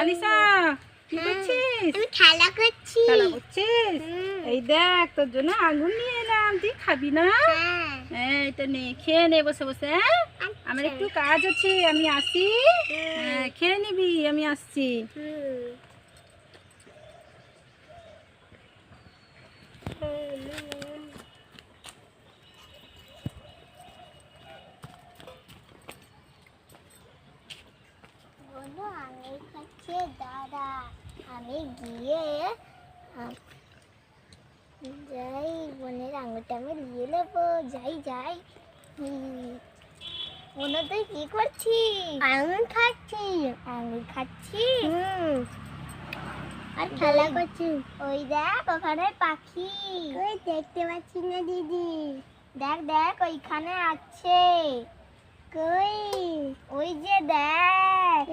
আলিশা কি করছিস? আমি খেলা করছি। খেলা করছিস? এই দেখ তোর জন্য আঙুর নিয়ে এলাম, তুই খাবি না? এই তো নে, খেয়ে নে বসে বসে। হ্যাঁ, আমার একটু কাজ আছে, আমি আসি। হ্যাঁ, খেয়ে নিবি, আমি আসছি। বলো আঙুর খাচ্ছে দাদা, আমি গিয়ে যাই বোনের আঙুরটা আমি নিয়ে নেবো। যাই যাই। বোনা তুই কি করছিস? আঙুর খাচ্ছি। আঙুর খাচ্ছি? আর খেলা করছি। ওই দেখ ওখানে পাখি। ওই দেখতে পাচ্ছি না দিদি। দেখ দেখ ওইখানে আছে। কই? ওই যে দেখ।